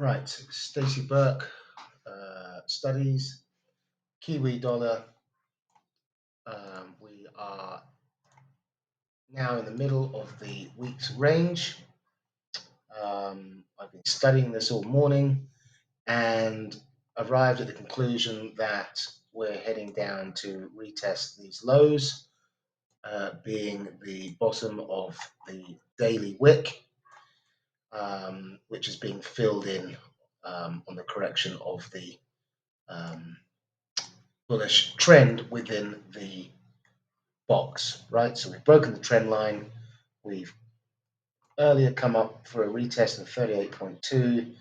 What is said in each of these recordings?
Right, Stacey Burke studies Kiwi dollar. We are now in the middle of the week's range. I've been studying this all morning and arrived at the conclusion that we're heading down to retest these lows, being the bottom of the daily wick, which is being filled in on the correction of the um, bullish trend within the box, right? So we've broken the trend line. We've earlier come up for a retest of 38.2.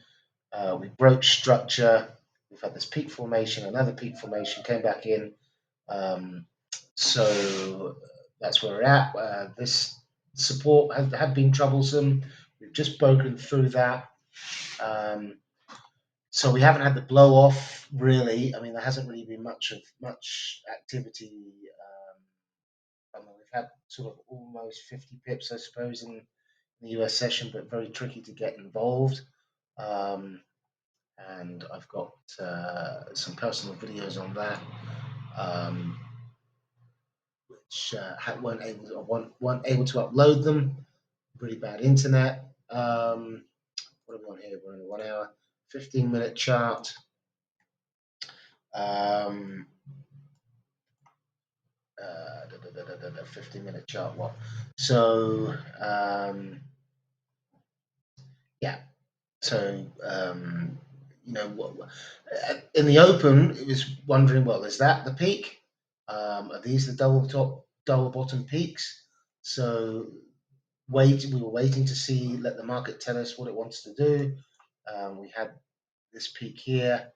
We broke structure. We've had this peak formation, another peak formation, came back in. So that's where we're at. This support had been troublesome. We've just broken through that. So we haven't had the blow off really. I mean, there hasn't really been much activity. I mean, we've had sort of almost 50 pips, I suppose, in the US session, but very tricky to get involved. And I've got some personal videos on that, which weren't able to upload them. Really bad internet. What are we on here? We're in a 1 hour, 15-minute chart. 15-minute chart. What? So yeah. So in the open, it was wondering, well, is that the peak? Are these the double bottom peaks? So we were waiting to see, let the market tell us what it wants to do. We had this peak here,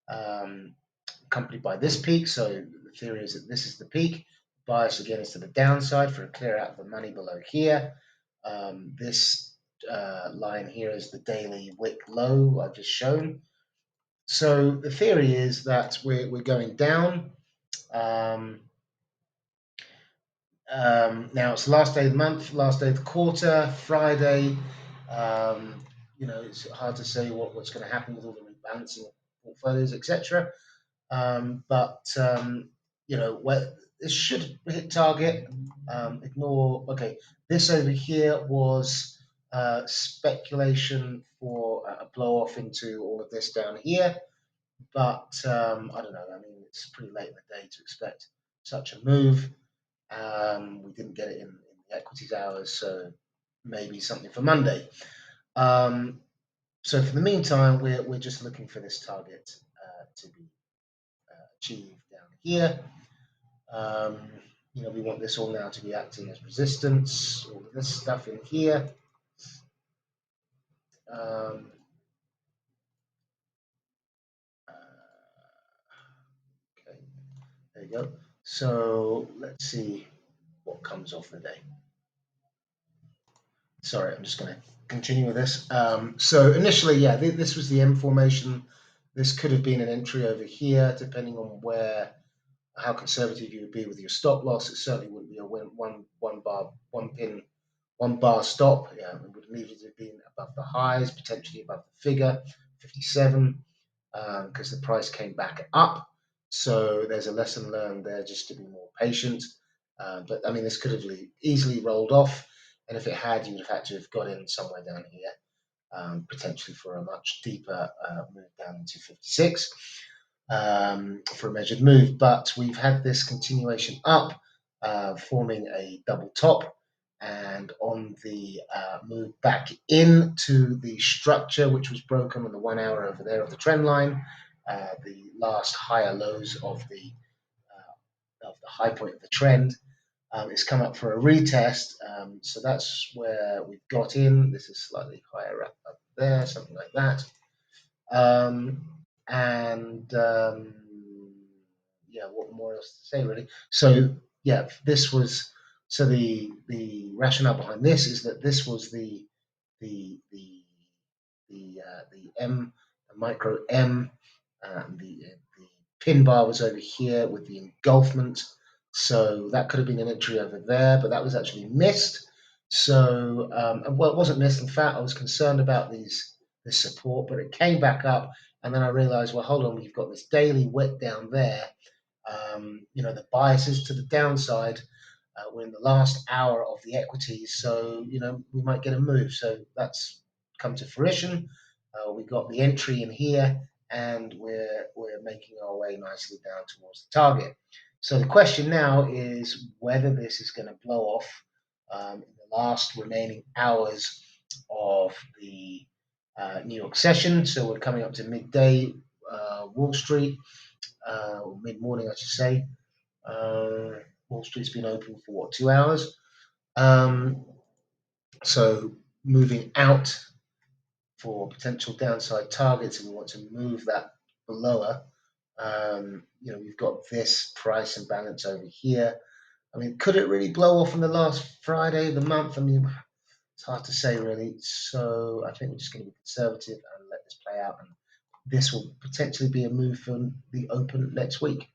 accompanied by this peak. So the theory is that this is the peak. Bias again is to the downside for a clear out of the money below here. This line here is the daily wick low I've just shown. So the theory is that we're going down. Now it's the last day of the month, last day of the quarter, Friday. It's hard to say what's going to happen with all the rebalancing of portfolios, etc. This should hit target. Okay, this over here was speculation for a blow off into all of this down here, but I don't know. I mean, it's pretty late in the day to expect such a move. We didn't get it in the equities hours, so maybe something for Monday. So for the meantime, we're just looking for this target to be achieved down here. We want this all now to be acting as resistance, all of this stuff in here. Okay, there you go. So let's see what comes off the day. Sorry, I'm just going to continue with this. So initially, yeah, this was the M formation. This could have been an entry over here, depending on how conservative you would be with your stop loss. It certainly wouldn't be a one bar stop. Yeah, it would need to have been above the highs, potentially above the figure 57, because the price came back up. So there's a lesson learned there, just to be more patient. But I mean, this could have easily rolled off, and if it had, you would have had to have got in somewhere down here, potentially for a much deeper move down to 56. For a measured move, but we've had this continuation up, forming a double top, and on the move back into the structure, which was broken on the 1 hour over there of the trend line, the last higher lows of the high point of the trend. It's come up for a retest, so that's where we've got in. This is slightly higher up there, something like that. What more else to say really? So yeah, this was the rationale behind this is that this was the M, the micro M, the pin bar was over here with the engulfment. So that could have been an entry over there, but that was actually missed. So well, it wasn't missed. In fact, I was concerned about this this support, but it came back up, and then I realized, well, hold on, we've got this daily wick down there. The bias is to the downside. We're in the last hour of the equities, so we might get a move. So that's come to fruition. We got the entry in here, and we're making our way nicely down towards the target. So the question now is whether this is going to blow off in the last remaining hours of the New York session. So we're coming up to midday Wall Street, or mid-morning, I should say. Wall Street's been open for what, 2 hours? So moving out for potential downside targets, and we want to move that lower. We've got this price imbalance over here. I mean, could it really blow off on the last Friday of the month? I mean, it's hard to say really. So I think we're just going to be conservative and let this play out. And this will potentially be a move for the open next week.